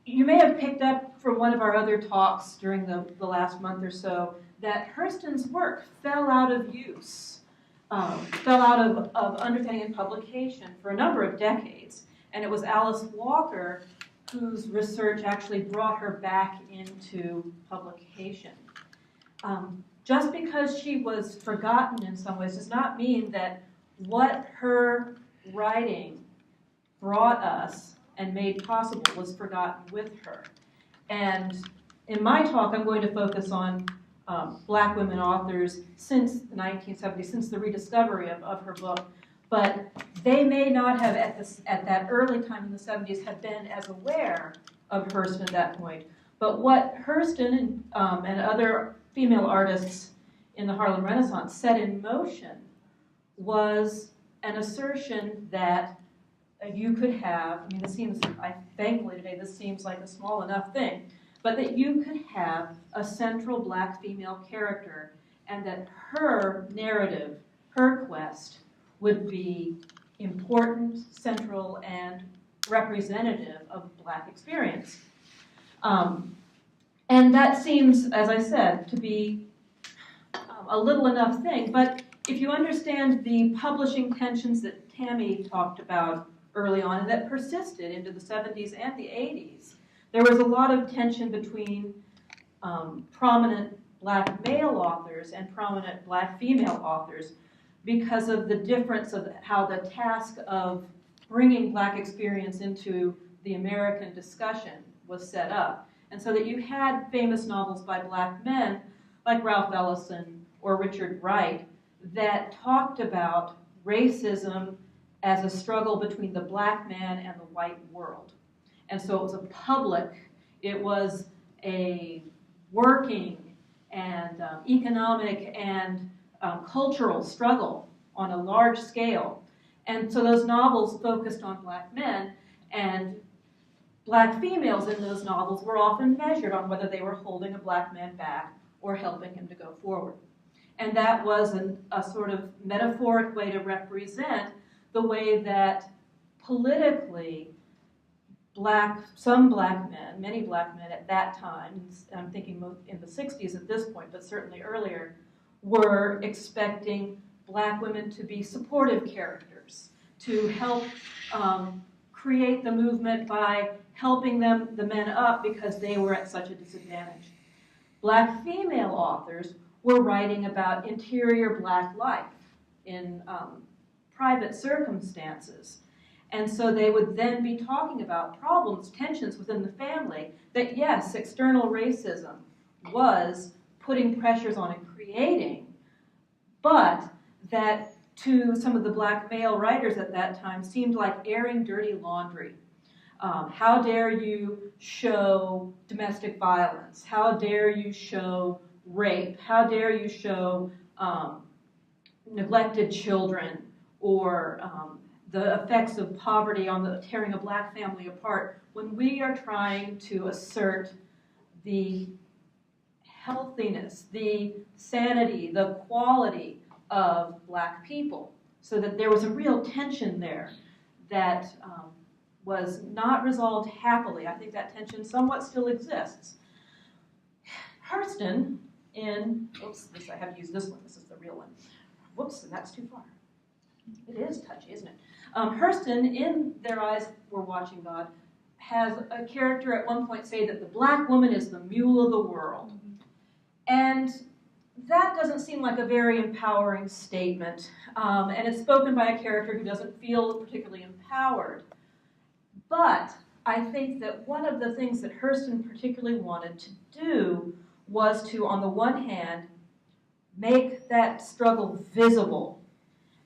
you may have picked up from one of our other talks during the last month or so that Hurston's work fell out of use, fell out of understanding and publication for a number of decades. And it was Alice Walker whose research actually brought her back into publication. Just because she was forgotten in some ways does not mean that what her writing brought us and made possible was forgotten with her. And in my talk, I'm going to focus on Black women authors since the 1970s, since the rediscovery of her book. But they may not have, at that early time in the 70s, have been as aware of Hurston at that point. But what Hurston and other female artists in the Harlem Renaissance set in motion was an assertion that you could have, I mean, this seems, thankfully today, this seems like a small enough thing, but that you could have a central Black female character and that her narrative, her quest, would be important, central, and representative of Black experience. And that seems, as I said, to be a little enough thing, but if you understand the publishing tensions that Tammy talked about early on and that persisted into the 70s and the 80s, there was a lot of tension between prominent Black male authors and prominent Black female authors because of the difference of how the task of bringing Black experience into the American discussion was set up. And so that you had famous novels by Black men like Ralph Ellison or Richard Wright that talked about racism as a struggle between the Black man and the white world. And so it was a public, it was a working and economic and cultural struggle on a large scale. And so those novels focused on Black men, and Black females in those novels were often measured on whether they were holding a Black man back or helping him to go forward. And that was a sort of metaphoric way to represent the way that politically some Black men, many Black men at that time, I'm thinking in the 60s at this point, but certainly earlier, were expecting Black women to be supportive characters, to help create the movement by helping the men up because they were at such a disadvantage. Black female authors were writing about interior Black life in private circumstances. And so they would then be talking about problems, tensions within the family, that yes, external racism was putting pressures on and creating, but that to some of the Black male writers at that time seemed like airing dirty laundry. How dare you show domestic violence? How dare you show rape? How dare you show neglected children or the effects of poverty on tearing a Black family apart, when we are trying to assert the healthiness, the sanity, the quality of Black people. So that there was a real tension there that was not resolved happily. I think that tension somewhat still exists. Hurston I have to use this one, this is the real one. Whoops, and that's too far. It is touchy, isn't it? Hurston, in Their Eyes Were Watching God, has a character at one point say that the Black woman is the mule of the world. And that doesn't seem like a very empowering statement. And it's spoken by a character who doesn't feel particularly empowered. But I think that one of the things that Hurston particularly wanted to do was to, on the one hand, make that struggle visible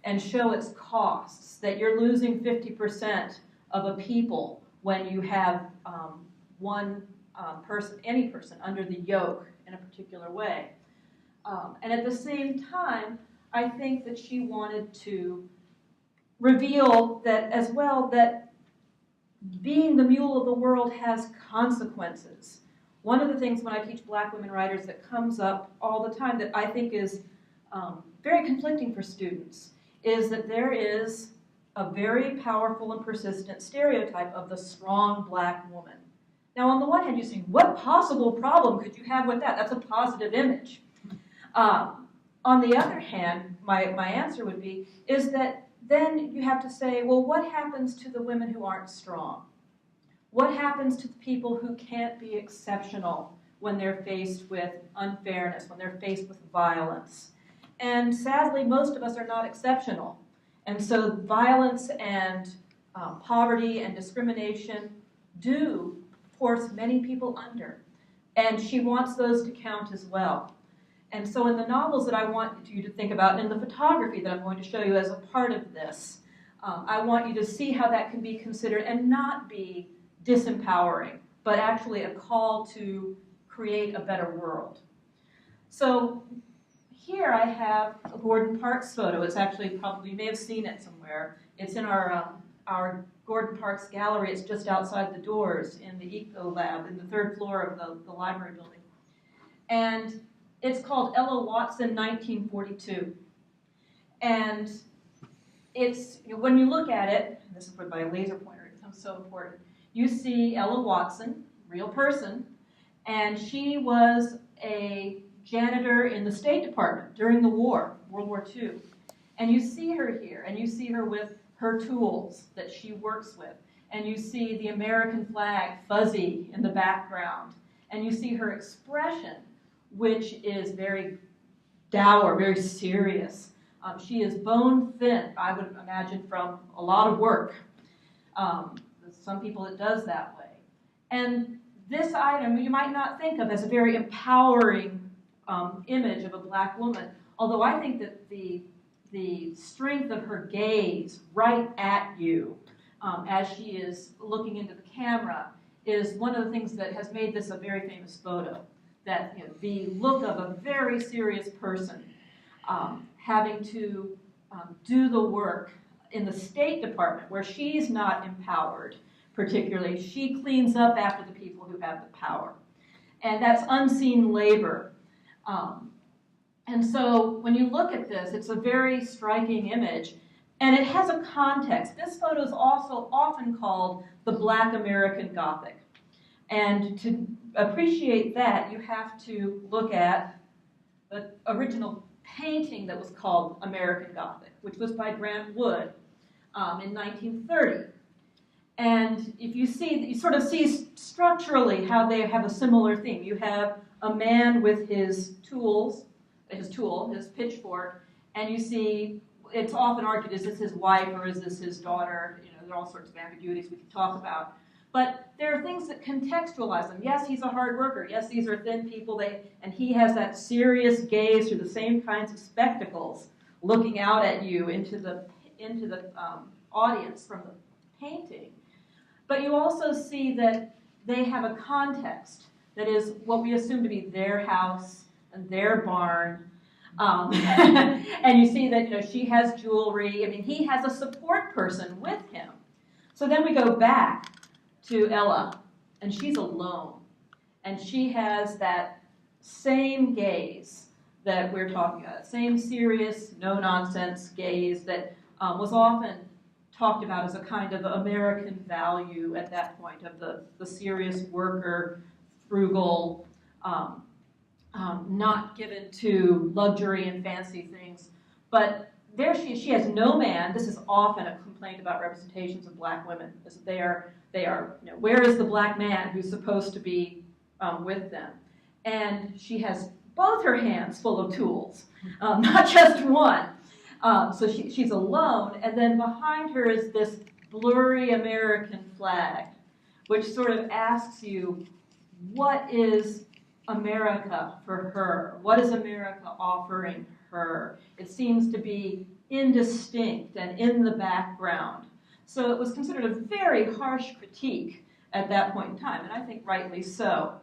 and show its costs, that you're losing 50% of a people when you have one person, any person, under the yoke in a particular way. And at the same time, I think that she wanted to reveal that as well, that being the mule of the world has consequences. One of the things when I teach Black women writers that comes up all the time that I think is very conflicting for students is that there is a very powerful and persistent stereotype of the strong Black woman. Now, on the one hand, you say, what possible problem could you have with that? That's a positive image. On the other hand, my answer would be, is that then you have to say, well, what happens to the women who aren't strong? What happens to the people who can't be exceptional when they're faced with unfairness, when they're faced with violence? And sadly, most of us are not exceptional. And so violence and poverty and discrimination do force many people under. And she wants those to count as well. And so in the novels that I want you to think about, and in the photography that I'm going to show you as a part of this, I want you to see how that can be considered and not be disempowering, but actually a call to create a better world. So here I have a Gordon Parks photo. It's actually probably, you may have seen it somewhere. It's in our Gordon Parks gallery. It's just outside the doors in the Eco Lab, in the third floor of the library building. And it's called Ella Watson, 1942. And it's, when you look at it, and this is by a laser pointer, it becomes so important, you see Ella Watson, real person, and she was a janitor in the State Department during the war, World War II. And you see her here, and you see her with her tools that she works with. And you see the American flag fuzzy in the background. And you see her expression, which is very dour, very serious. She is bone thin, I would imagine, from a lot of work. Some people it does that way. And this item you might not think of as a very empowering image of a black woman, although I think that the strength of her gaze right at you as she is looking into the camera is one of the things that has made this a very famous photo. That the look of a very serious person having to do the work in the State Department where she's not empowered particularly. She cleans up after the people who have the power. And that's unseen labor. And so when you look at this, it's a very striking image. And it has a context. This photo is also often called the Black American Gothic. And to appreciate that, you have to look at the original painting that was called American Gothic, which was by Grant Wood in 1930. And if you see, you sort of see structurally how they have a similar theme. You have a man with his tools, his pitchfork, and you see, it's often argued, is this his wife or is this his daughter? There are all sorts of ambiguities we can talk about. But there are things that contextualize them. Yes, he's a hard worker. Yes, these are thin people. And he has that serious gaze through the same kinds of spectacles looking out at you into the audience from the painting. But you also see that they have a context that is what we assume to be their house and their barn. And you see that she has jewelry. I mean, he has a support person with him. So then we go back to Ella, and she's alone. And she has that same gaze that we're talking about, same serious, no-nonsense gaze that was often talked about as a kind of American value at that point of the serious worker, frugal, not given to luxury and fancy things. But there she has no man. This is often a complaint about representations of black women. They are where is the black man who's supposed to be with them? And she has both her hands full of tools, not just one. So she's alone, and then behind her is this blurry American flag, which sort of asks you, what is America for her? What is America offering her? It seems to be indistinct and in the background. So it was considered a very harsh critique at that point in time, and I think rightly so.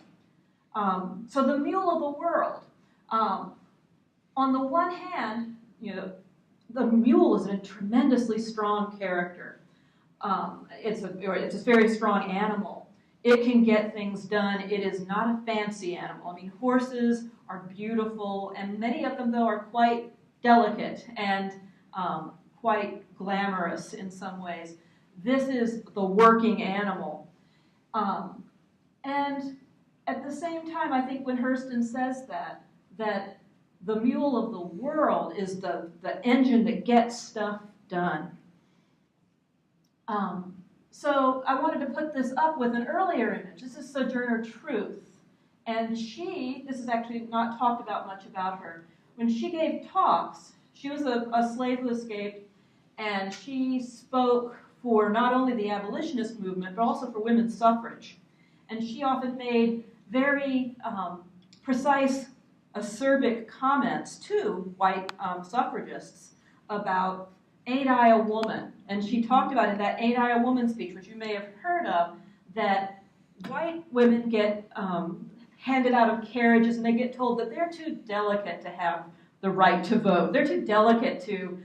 So the mule of the world. On the one hand, the mule is a tremendously strong character. It's a very strong animal. It can get things done. It is not a fancy animal. I mean, horses are beautiful, and many of them, though, are quite delicate and quite glamorous in some ways. This is the working animal. And at the same time, I think when Hurston says that the mule of the world is the engine that gets stuff done. So I wanted to put this up with an earlier image. This is Sojourner Truth. And this is actually not talked about much about her. When she gave talks, she was a slave who escaped, and she spoke for not only the abolitionist movement, but also for women's suffrage. And she often made very precise, acerbic comments to white suffragists about Ain't I a Woman? And she talked about in that Ain't I a Woman speech, which you may have heard of, that white women get handed out of carriages and they get told that they're too delicate to have the right to vote. They're too delicate to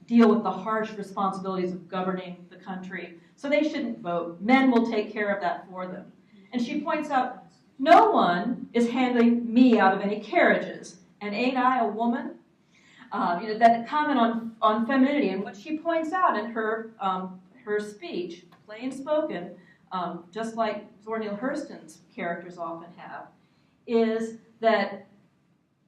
deal with the harsh responsibilities of governing the country, so they shouldn't vote. Men will take care of that for them. And she points out, no one is handing me out of any carriages. And ain't I a woman? That comment on femininity, and what she points out in her speech, plain spoken, just like Zora Neale Hurston's characters often have, is that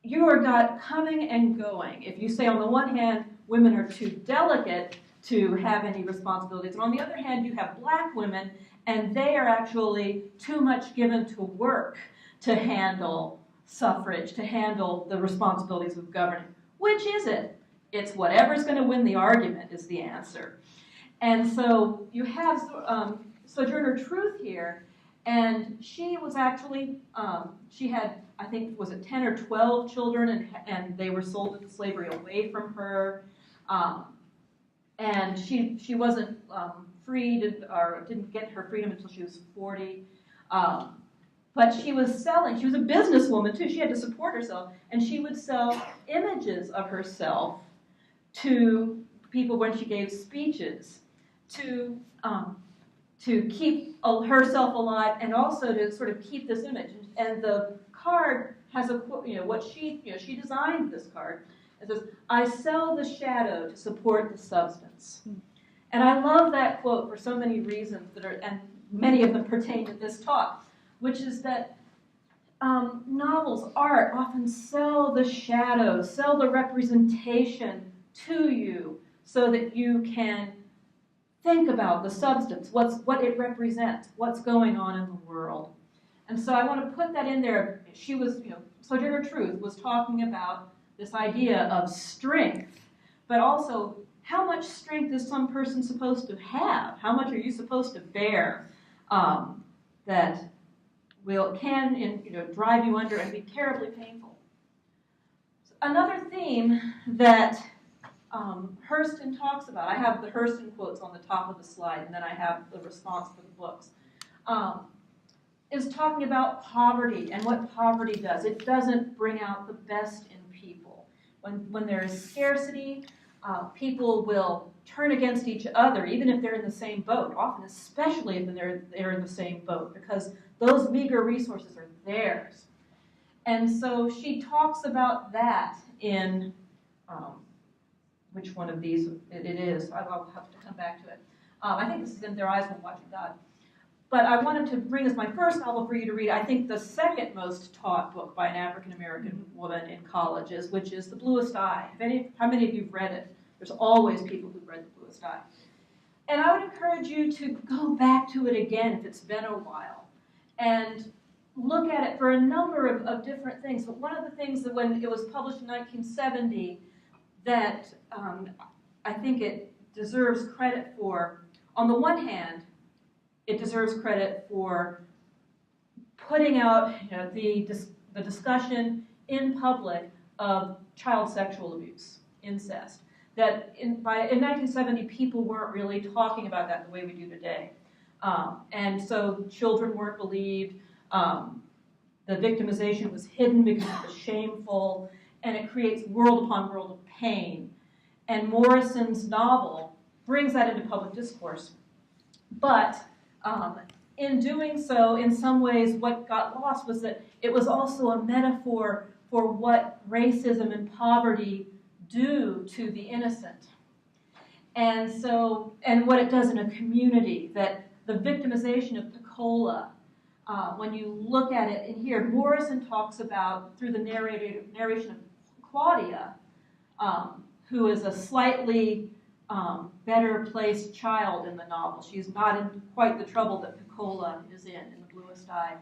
you are got coming and going. If you say on the one hand, women are too delicate to have any responsibilities, and on the other hand, you have black women, and they are actually too much given to work to handle suffrage, to handle the responsibilities of governing. Which is it? It's whatever's going to win the argument is the answer. And so you have Sojourner Truth here, and she was actually, she had, I think, was it 10 or 12 children, and they were sold into slavery away from her. And she wasn't freed, or didn't get her freedom until she was 40. But she was selling, she was a businesswoman too, she had to support herself, and she would sell images of herself to people when she gave speeches to keep herself alive and also to sort of keep this image. And the card has she designed this card. It says, I sell the shadow to support the substance. And I love that quote for so many reasons and many of them pertain to this talk, which is that novels, art, often sell the shadow, sell the representation to you so that you can think about the substance, what it represents, what's going on in the world. And so I want to put that in there. She was, Sojourner Truth was talking about this idea of strength, but also how much strength is some person supposed to have? How much are you supposed to bear that can drive you under and be terribly painful? Another theme that Hurston talks about, I have the Hurston quotes on the top of the slide, and then I have the response for the books, is talking about poverty and what poverty does. It doesn't bring out the best in people. When there is scarcity, people will turn against each other, even if they're in the same boat, often especially if they're in the same boat, because those meager resources are theirs. And so she talks about that in, which one of these it is, I'll have to come back to it. I think this is In Their Eyes When Watching God. But I wanted to bring as my first novel for you to read, I think the second most taught book by an African-American woman in colleges, which is The Bluest Eye. How many of you have read it? There's always people who've read The Bluest Eye. And I would encourage you to go back to it again if it's been a while and look at it for a number of different things. But one of the things that when it was published in 1970 that I think it deserves credit for, on the one hand, it deserves credit for putting out the discussion in public of child sexual abuse, incest. That in 1970, people weren't really talking about that the way we do today. And so children weren't believed. The victimization was hidden because it was shameful, and it creates world upon world of pain. And Morrison's novel brings that into public discourse. But in doing so, in some ways, what got lost was that it was also a metaphor for what racism and poverty do to the innocent. And what it does in a community, that the victimization of Pecola when you look at it in here, Morrison talks about, through the narration of Claudia, who is a slightly better placed child in the novel. She's not in quite the trouble that Piccola is in The Bluest Eye.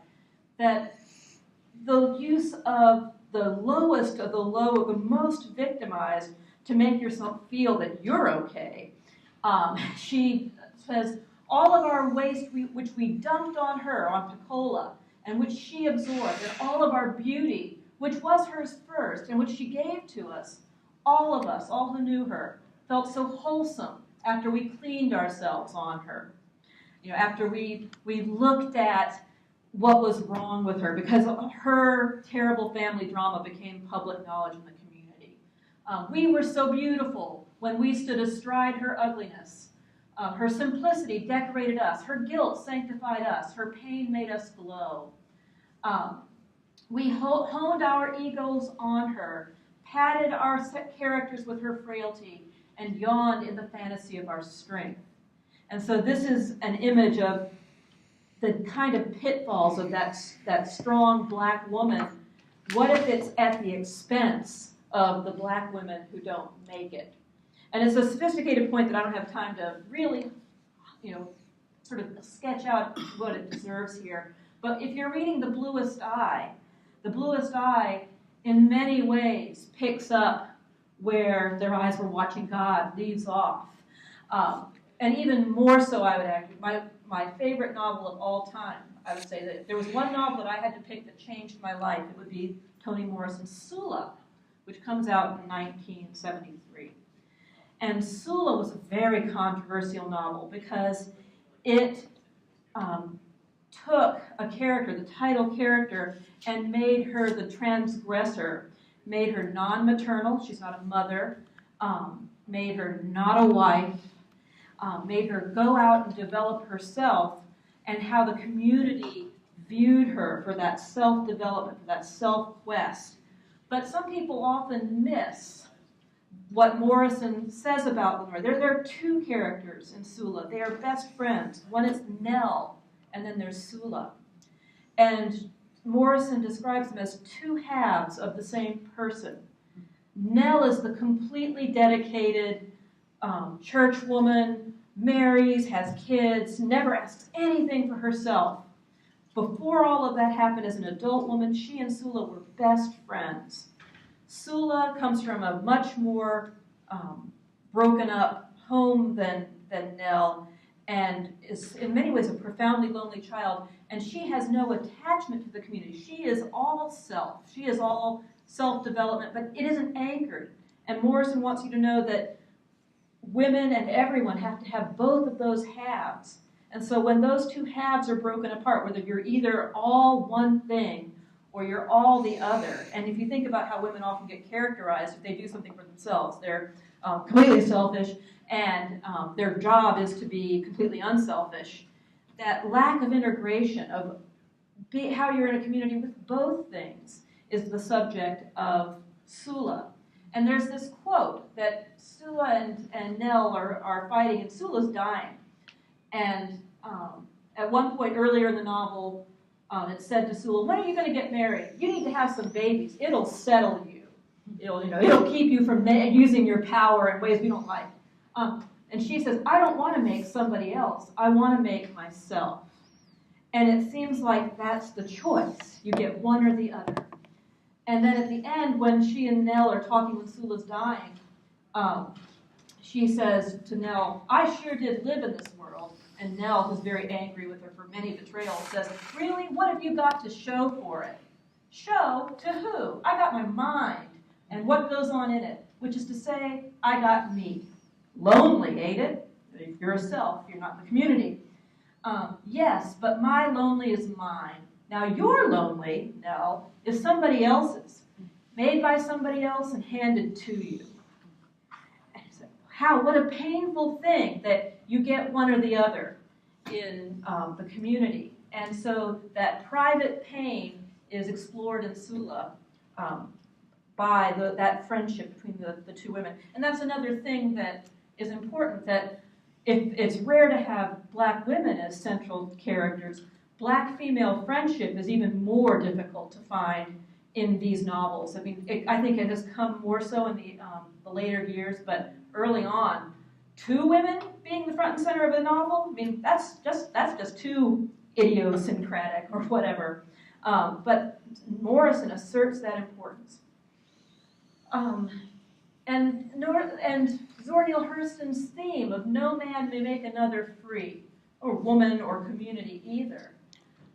That the use of the lowest of the low, the most victimized, to make yourself feel that you're okay. She says, all of our waste which we dumped on her, on Piccola, and which she absorbed, and all of our beauty, which was hers first, and which she gave to us, all of us, all who knew her, felt so wholesome after we cleaned ourselves on her. After we looked at what was wrong with her, because her terrible family drama became public knowledge in the community. We were so beautiful when we stood astride her ugliness. Her simplicity decorated us. Her guilt sanctified us. Her pain made us glow. We honed our egos on her, padded our characters with her frailty, and yawned in the fantasy of our strength. And so this is an image of the kind of pitfalls of that strong black woman. What if it's at the expense of the black women who don't make it? And it's a sophisticated point that I don't have time to really, sort of sketch out what it deserves here. But if you're reading The Bluest Eye in many ways picks up where Their Eyes Were Watching God leaves off. And even more so, I would argue, my favorite novel of all time, I would say that if there was one novel that I had to pick that changed my life, it would be Toni Morrison's Sula, which comes out in 1973. And Sula was a very controversial novel because it took a character, the title character, and made her the transgressor, made her non-maternal, she's not a mother, made her not a wife, made her go out and develop herself, and how the community viewed her for that self-development, for that self-quest. But some people often miss what Morrison says about Lenore. There are two characters in Sula. They are best friends. One is Neale, and then there's Sula. And Morrison describes them as two halves of the same person. Neale is the completely dedicated church woman, marries, has kids, never asks anything for herself. Before all of that happened as an adult woman, she and Sula were best friends. Sula comes from a much more broken up home than Neale, and is in many ways a profoundly lonely child, and she has no attachment to the community. She is all self. She is all self-development, but it isn't anchored. And Morrison wants you to know that women and everyone have to have both of those halves. And so when those two halves are broken apart, whether you're either all one thing or you're all the other, and if you think about how women often get characterized if they do something for themselves, they're completely selfish, and their job is to be completely unselfish. That lack of integration of how you're in a community with both things is the subject of Sula. And there's this quote that Sula and Neale are fighting, and Sula's dying. And at one point earlier in the novel, it said to Sula, "When are you going to get married? You need to have some babies. It'll settle you. It'll keep you from using your power in ways we don't like." And she says, "I don't want to make somebody else. I want to make myself." And it seems like that's the choice. You get one or the other. And then at the end, when she and Neale are talking when Sula's dying, she says to Neale, "I sure did live in this world." And Neale, who's very angry with her for many betrayals, says, "Really? What have you got to show for it?" Show to who? I got my mind and what goes on in it, which is to say, I got me. Lonely, ain't it? If you're a self, you're not in the community. Yes, but my lonely is mine. Now your lonely, Neale, is somebody else's, made by somebody else and handed to you. What a painful thing that you get one or the other in the community. And so that private pain is explored in Sula by that friendship between the two women. And that's another thing that is important, that it's rare to have black women as central characters, black female friendship is even more difficult to find in these novels. I mean, I think it has come more so in the later years, but early on, two women being the front and center of a novel, I mean, that's just too idiosyncratic or whatever. But Morrison asserts that importance. And Zora Neale Hurston's theme of no man may make another free, or woman or community either.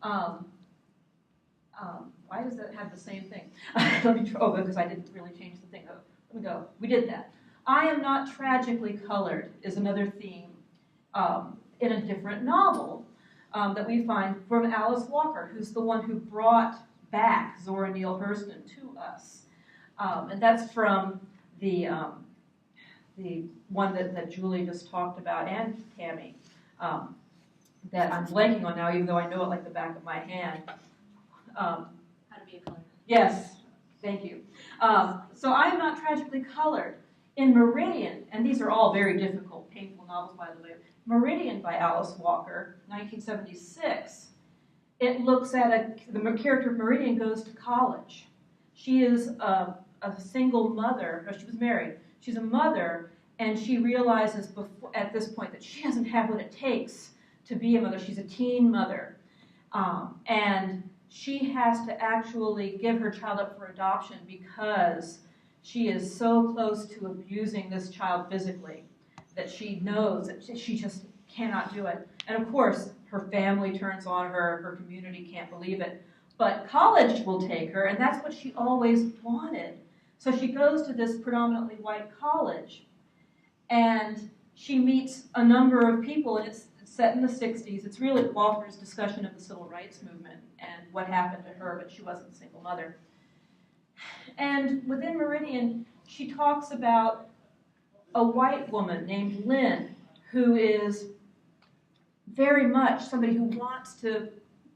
Why does that have the same thing? Let me try, because I didn't really change the thing. Oh, let me go. We did that. I am not tragically colored is another theme in a different novel that we find from Alice Walker, who's the one who brought back Zora Neale Hurston to us. And that's from the one that Julie just talked about, and Tammy, that I'm blanking on now, even though I know it like the back of my hand. How to be a color. Yes, thank you. So I am not tragically colored. In Meridian, and these are all very difficult, painful novels, by the way, Meridian by Alice Walker, 1976, it looks at the character of Meridian goes to college. She is a single mother, or she was married. She's a mother, and she realizes at this point that she doesn't have what it takes to be a mother. She's a teen mother. And she has to actually give her child up for adoption because she is so close to abusing this child physically that she knows that she just cannot do it. And of course, her family turns on her, her community can't believe it. But college will take her, and that's what she always wanted. So she goes to this predominantly white college, and she meets a number of people, and it's set in the 60s. It's really Walker's discussion of the civil rights movement and what happened to her, but she wasn't a single mother. And within Meridian, she talks about a white woman named Lynn, who is very much somebody who wants to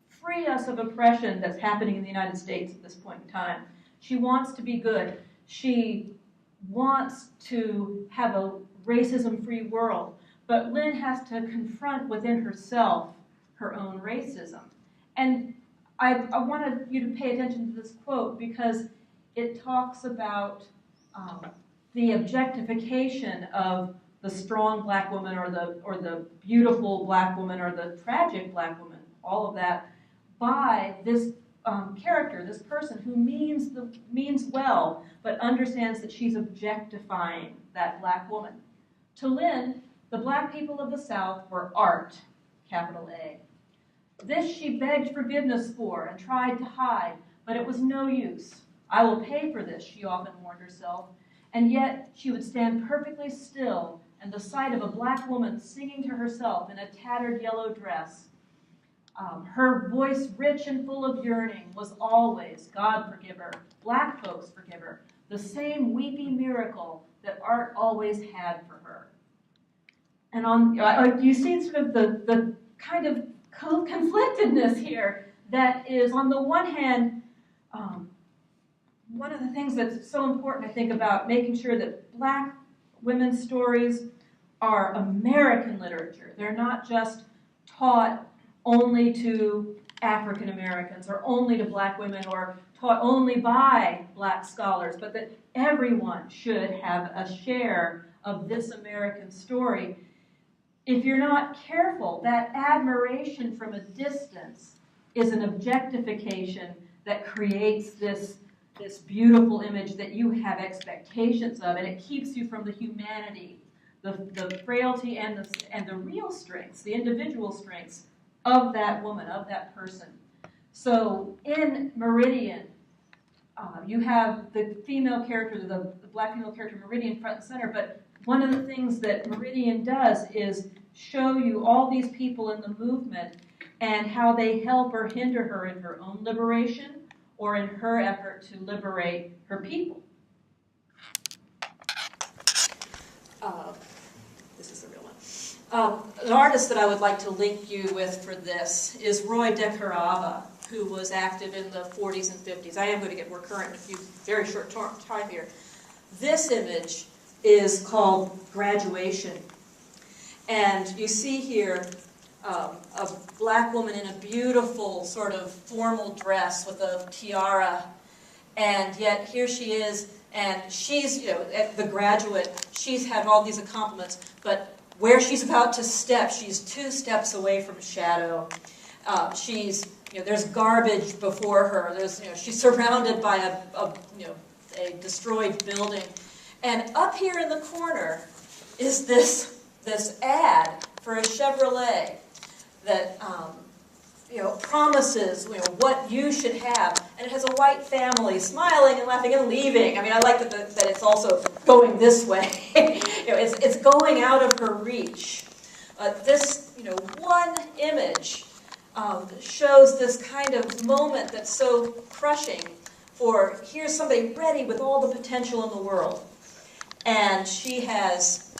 free us of oppression that's happening in the United States at this point in time. She wants to be good. She wants to have a racism-free world. But Lynn has to confront within herself her own racism. And I wanted you to pay attention to this quote because it talks about the objectification of the strong black woman or the beautiful black woman or the tragic black woman, all of that, by this character, this person who means well, but understands that she's objectifying that black woman. To Lynn, the black people of the South were art, capital A. This she begged forgiveness for and tried to hide, but it was no use. I will pay for this, she often warned herself, and yet she would stand perfectly still, and the sight of a black woman singing to herself in a tattered yellow dress, her voice rich and full of yearning, was always, God forgive her, black folks forgive her, the same weepy miracle that art always had for her. And you see sort of the kind of conflictedness here that is, on the one hand, one of the things that's so important, I think, about making sure that black women's stories are American literature. They're not just taught only to African Americans or only to black women or taught only by black scholars, but that everyone should have a share of this American story. If you're not careful, that admiration from a distance is an objectification that creates this beautiful image that you have expectations of, and it keeps you from the humanity, the frailty, and the real strengths, the individual strengths of that woman, of that person. So in Meridian, you have the female character, the black female character Meridian front and center, but one of the things that Meridian does is show you all these people in the movement and how they help or hinder her in her own liberation or in her effort to liberate her people. This is the real one. An artist that I would like to link you with for this is Roy DeCarava, who was active in the 40s and 50s. I am going to get more current in a few very short time here. This image is called Graduation. And you see here a black woman in a beautiful sort of formal dress with a tiara, and yet here she is, and she's, you know, at the graduate, she's had all these accomplishments, but where she's about to step, she's 2 steps away from shadow. She's, you know, there's garbage before her. There's, you know, she's surrounded by a destroyed building, and up here in the corner is this ad for a Chevrolet that you know, promises, you know, what you should have, and it has a white family smiling and laughing and leaving. I mean, I like that it's also going this way. You know, it's going out of her reach. This, you know, one image shows this kind of moment that's so crushing. For here's somebody ready with all the potential in the world, and she has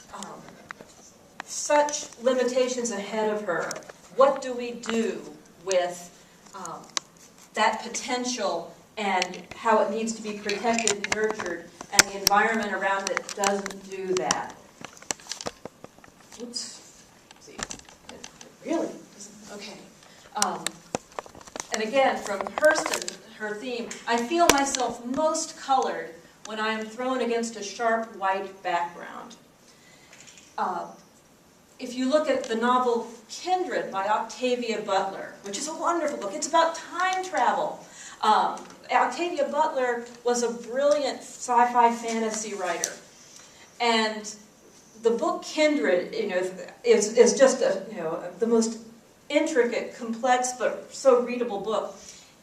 such limitations ahead of her. What do we do with that potential and how it needs to be protected and nurtured, and the environment around it doesn't do that? Oops. Let's see. Really? Okay. And again, from Hurston, her theme, I feel myself most colored when I am thrown against a sharp white background. If you look at the novel Kindred by Octavia Butler, which is a wonderful book, it's about time travel. Octavia Butler was a brilliant sci-fi fantasy writer, and the book Kindred, you know, is just the most intricate, complex, but so readable book.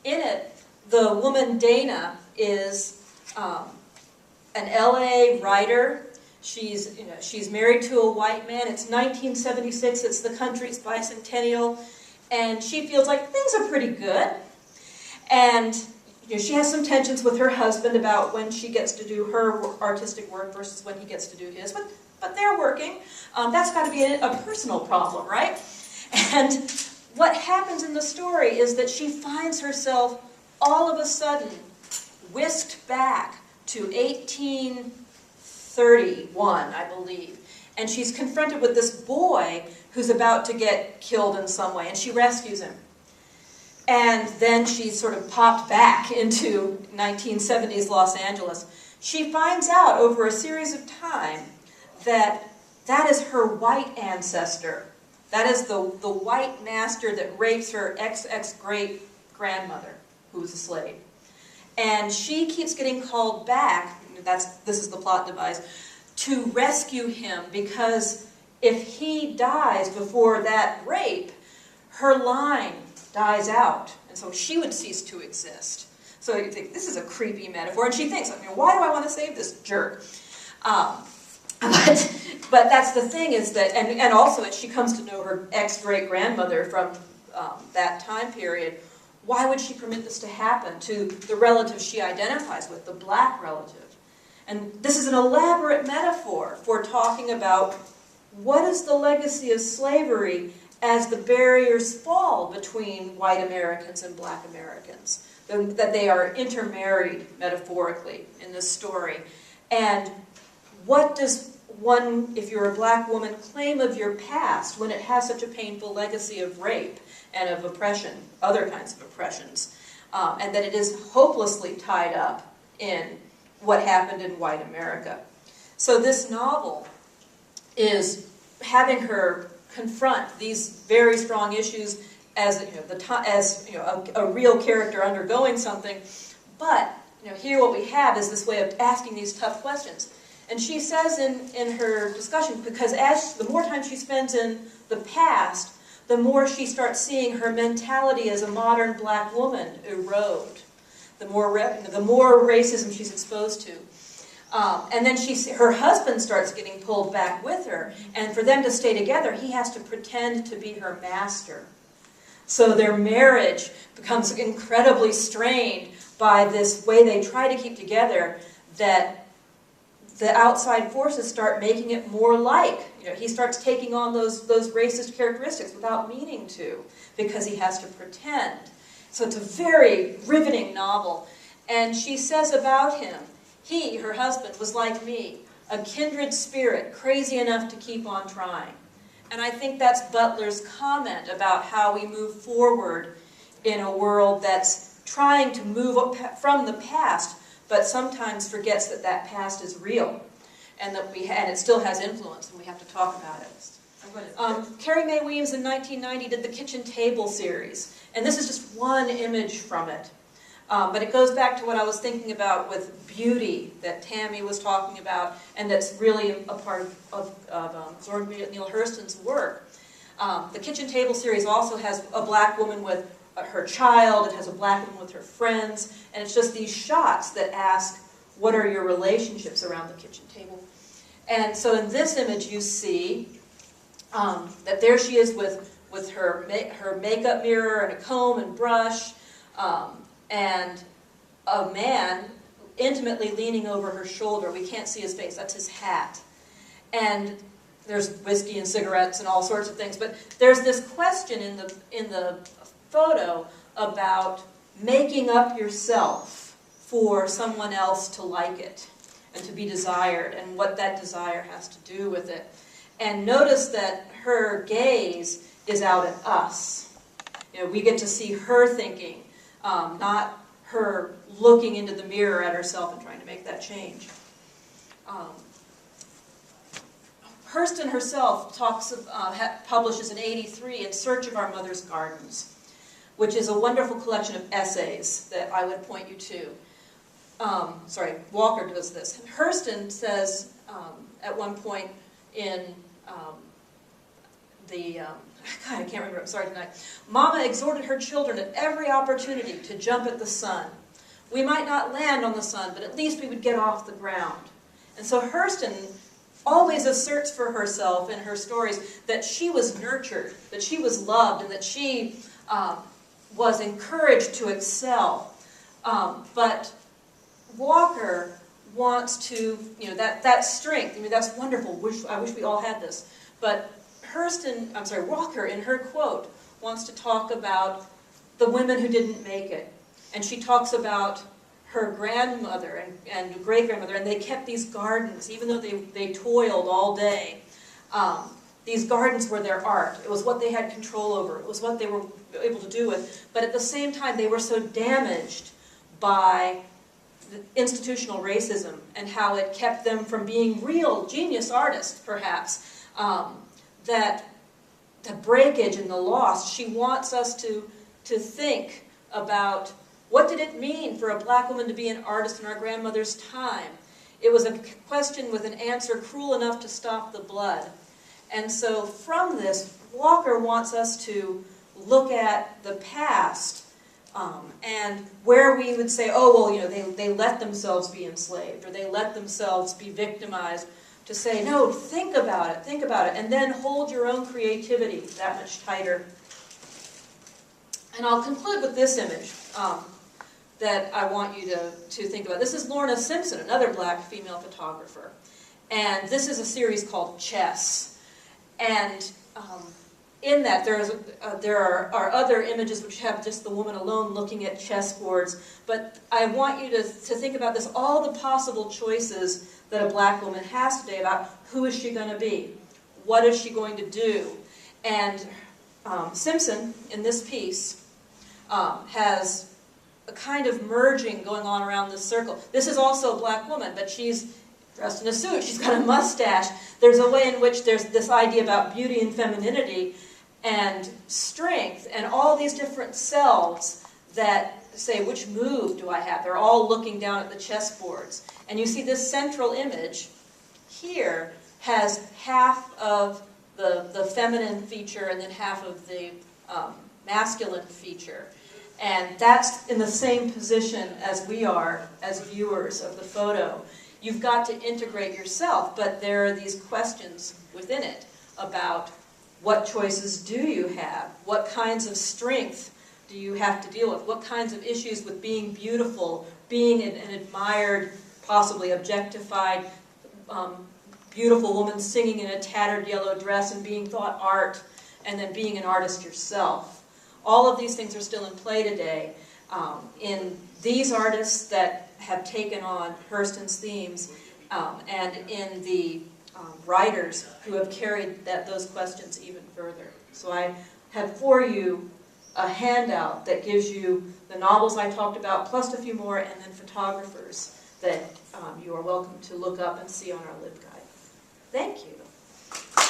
In it, the woman Dana is an LA writer. She's married to a white man. It's 1976. It's the country's bicentennial, and she feels like things are pretty good. And you know, she has some tensions with her husband about when she gets to do her artistic work versus when he gets to do his. But they're working. That's got to be a personal problem, right? And what happens in the story is that she finds herself all of a sudden whisked back to 1831, I believe. And she's confronted with this boy who's about to get killed in some way, and she rescues him. And then she's sort of popped back into 1970s Los Angeles. She finds out over a series of time that that is her white ancestor. That is the white master that rapes her ex-great-grandmother, who was a slave. And she keeps getting called back, this is the plot device, to rescue him, because if he dies before that rape, her line dies out, and so she would cease to exist. So you think, this is a creepy metaphor, and she thinks, I mean, why do I want to save this jerk? But that's the thing, is that, and also she comes to know her ex-great-grandmother from that time period. Why would she permit this to happen to the relative she identifies with, the black relative? And this is an elaborate metaphor for talking about what is the legacy of slavery as the barriers fall between white Americans and black Americans, that they are intermarried metaphorically in this story. And what does one, if you're a black woman, claim of your past when it has such a painful legacy of rape and of oppression, other kinds of oppressions, and that it is hopelessly tied up in what happened in white America? So this novel is having her confront these very strong issues as a real character undergoing something. But here what we have is this way of asking these tough questions. And she says in her discussion, because the more time she spends in the past, the more she starts seeing her mentality as a modern black woman erode, the more racism she's exposed to. And then her husband starts getting pulled back with her, and for them to stay together, he has to pretend to be her master. So their marriage becomes incredibly strained by this way they try to keep together, that the outside forces start making it more like, he starts taking on those racist characteristics without meaning to, because he has to pretend. So it's a very riveting novel. And she says about him, he, her husband, was like me, a kindred spirit, crazy enough to keep on trying. And I think that's Butler's comment about how we move forward in a world that's trying to move up from the past, but sometimes forgets that that past is real, and that and it still has influence, and we have to talk about it. Carrie Mae Weems in 1990 did the Kitchen Table series, and this is just one image from it. But it goes back to what I was thinking about with beauty that Tammy was talking about, and that's really a part of Zora Neale Hurston's work. The Kitchen Table series also has a black woman with her child, it has a black woman with her friends, and it's just these shots that ask, what are your relationships around the kitchen table? And so in this image you see that there she is with her makeup mirror and a comb and brush, and a man intimately leaning over her shoulder. We can't see his face, that's his hat. And there's whiskey and cigarettes and all sorts of things, but there's this question in the photo about making up yourself for someone else to like it and to be desired, and what that desire has to do with it. And notice that her gaze is out at us. You know, we get to see her thinking, not her looking into the mirror at herself and trying to make that change. Hurston herself publishes in '83 In Search of Our Mother's Gardens, which is a wonderful collection of essays that I would point you to. Walker does this. Hurston says at one point in God, I can't remember, I'm sorry tonight. Mama exhorted her children at every opportunity to jump at the sun. We might not land on the sun, but at least we would get off the ground. And so Hurston always asserts for herself in her stories that she was nurtured, that she was loved, and that she was encouraged to excel. But Walker wants to, that strength, that's wonderful. I wish we all had this. But Walker, in her quote, wants to talk about the women who didn't make it. And she talks about her grandmother and great-grandmother, and they kept these gardens, even though they toiled all day. These gardens were their art. It was what they had control over. It was what they were able to do with. But at the same time, they were so damaged by the institutional racism and how it kept them from being real genius artists, perhaps. That the breakage and the loss, she wants us to think about what did it mean for a black woman to be an artist in our grandmother's time. It was a question with an answer cruel enough to stop the blood. And so from this, Walker wants us to look at the past and where we would say, oh, well, they let themselves be enslaved, or they let themselves be victimized. To say, no, think about it, and then hold your own creativity that much tighter. And I'll conclude with this image that I want you to think about. This is Lorna Simpson, another black female photographer. And this is a series called Chess. And in that, there are other images which have just the woman alone looking at chessboards. But I want you to think about this, all the possible choices that a black woman has today about who is she going to be, what is she going to do. And Simpson, in this piece, has a kind of merging going on around this circle. This is also a black woman, but she's dressed in a suit, she's got a mustache. There's a way in which there's this idea about beauty and femininity and strength, and all these different selves that say, which move do I have? They're all looking down at the chessboards. And you see this central image here has half of the feminine feature and then half of the masculine feature. And that's in the same position as we are as viewers of the photo. You've got to integrate yourself, but there are these questions within it about what choices do you have? What kinds of strength do you have to deal with? What kinds of issues with being beautiful, being an admired, possibly objectified, beautiful woman singing in a tattered yellow dress and being thought art, and then being an artist yourself. All of these things are still in play today in these artists that have taken on Hurston's themes and in the writers who have carried those questions even further. So I have for you a handout that gives you the novels I talked about, plus a few more, and then photographers that you are welcome to look up and see on our LibGuide. Thank you.